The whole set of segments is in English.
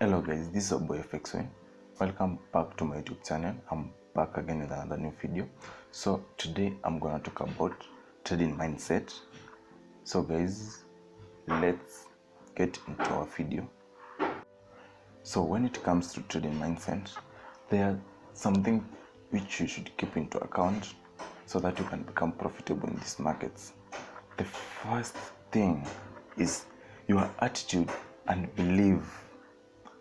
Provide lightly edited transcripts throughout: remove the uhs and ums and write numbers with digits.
Hello guys, this is your boy FXY. Welcome back to my YouTube channel. I'm back again with another new video. So today I'm gonna talk about trading mindset. So guys, let's get into our video. So when it comes to trading mindset, there are something which you should keep into account so that you can become profitable in these markets. The first thing is your attitude and belief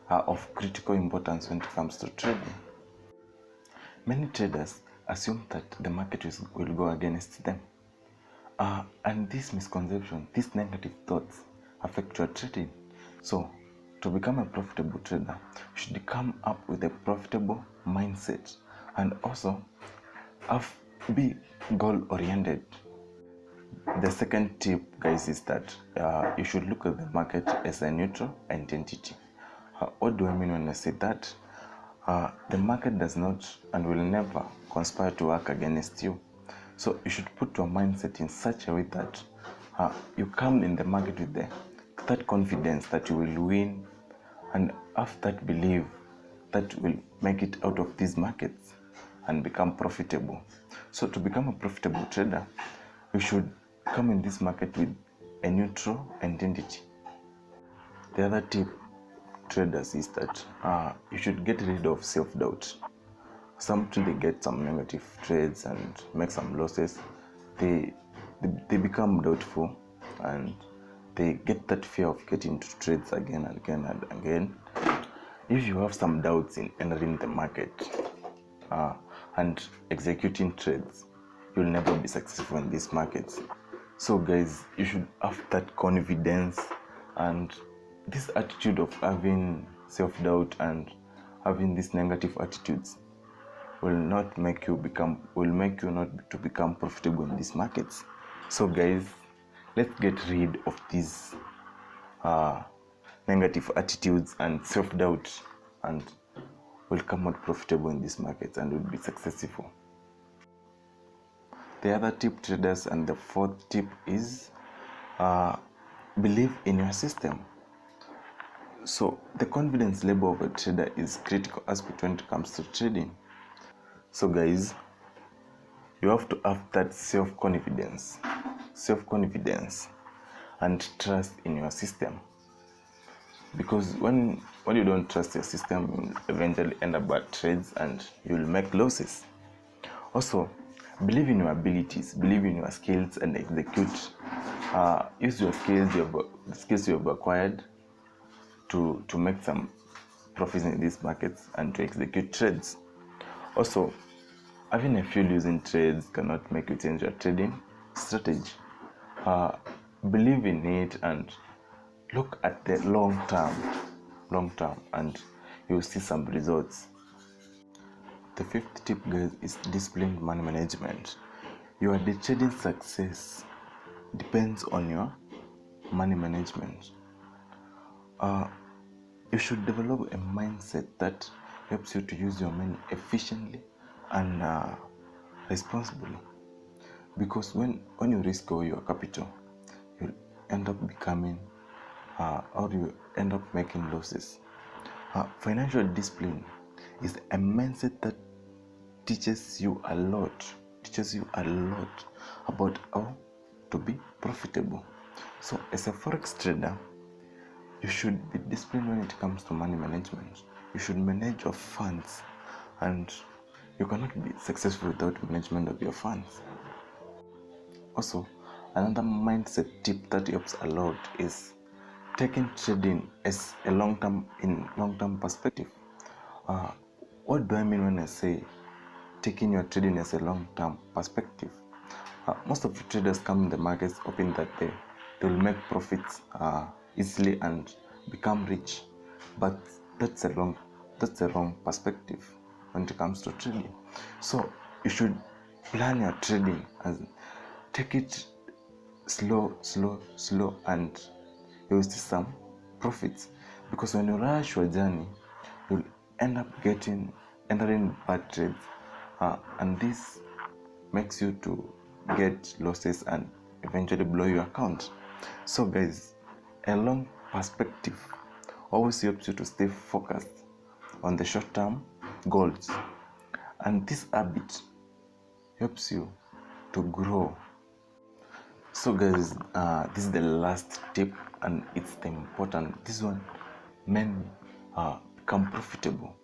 are of critical importance when it comes to trading. Many traders assume that the market will go against them. And this misconception, these negative thoughts affect your trading. So, to become a profitable trader, you should come up with a profitable mindset and also be goal-oriented. The second tip, guys, is that you should look at the market as a neutral entity. What do I mean when I say that? The market does not and will never conspire to work against you. So you should put your mindset in such a way that you come in the market with that confidence that you will win and have that belief that will make it out of these markets and become profitable. So to become a profitable trader, you should come in this market with a neutral identity. The other tip, traders, is that you should get rid of self-doubt. Sometimes they get some negative trades and make some losses. They become doubtful and they get that fear of getting into trades again and again and again. If you have some doubts in entering the market and executing trades, you'll never be successful in these markets. So guys, you should have that confidence, and this attitude of having self-doubt and having these negative attitudes will make you not to become profitable in these markets. So guys, let's get rid of these negative attitudes and self-doubt, and we'll come out profitable in these markets and will be successful. The other tip, traders, and the fourth tip is believe in your system. So the confidence level of a trader is critical aspect when it comes to trading. So guys, you have to have that self-confidence and trust in your system, because when you don't trust your system, you'll eventually end up bad trades and you'll make losses. Also, believe in your abilities, believe in your skills, and execute. Use your skills you have acquired to make some profits in these markets and to execute trades. Also, having a few losing trades cannot make you change your trading strategy. Believe in it and look at the long term, and you'll see some results. The fifth tip, guys, is disciplined money management. Your trading success depends on your money management. You should develop a mindset that helps you to use your money efficiently and responsibly, because when you risk all your capital, you'll end up becoming or you end up making losses. Financial discipline is a mindset that teaches you a lot about how to be profitable. So as a forex trader, you should be disciplined when it comes to money management. You should manage your funds, and you cannot be successful without management of your funds. Also, another mindset tip that helps a lot is taking trading as a long-term perspective. What do I mean when I say taking your trading as a long-term perspective? Most of the traders come in the markets hoping that they will make profits easily and become rich, but that's a wrong perspective when it comes to trading. So you should plan your trading and take it slow, and you'll see some profits, because when you rush your journey, you'll end up entering bad trades, and this makes you to get losses and eventually blow your account. So guys, a long perspective always helps you to stay focused on the short-term goals, and this habit helps you to grow. So guys, this is the last tip, and it's the important. This one, men become profitable.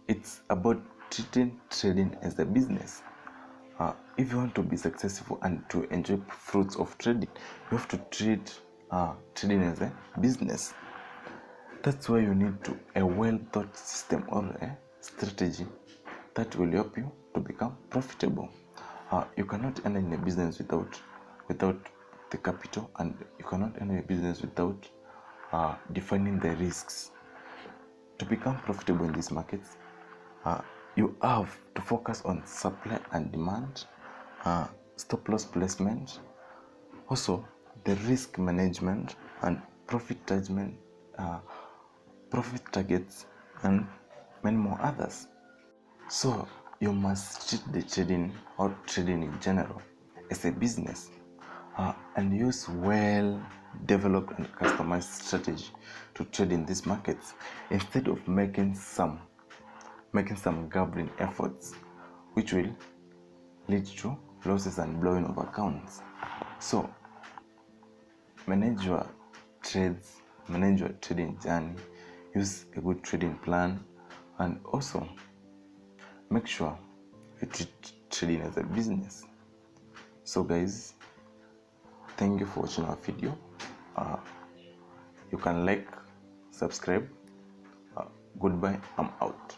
It's about treating trading as a business. If you want to be successful and to enjoy fruits of trading, you have to treat trading as a business. That's why you need a well thought system or a strategy that will help you to become profitable. You cannot enter in a business without the capital, and you cannot enter a business without defining the risks. To become profitable in these markets, you have to focus on supply and demand, stop loss placement, also the risk management and profit targets, and many more others. So you must treat the trading or trading in general as a business, and use well developed and customized strategy to trade in these markets instead of making some gambling efforts which will lead to losses and blowing of accounts. So manage your trades, manage your trading journey, use a good trading plan, and also make sure you treat trading as a business. So guys, thank you for watching our video. You can like, subscribe. Goodbye, I'm out.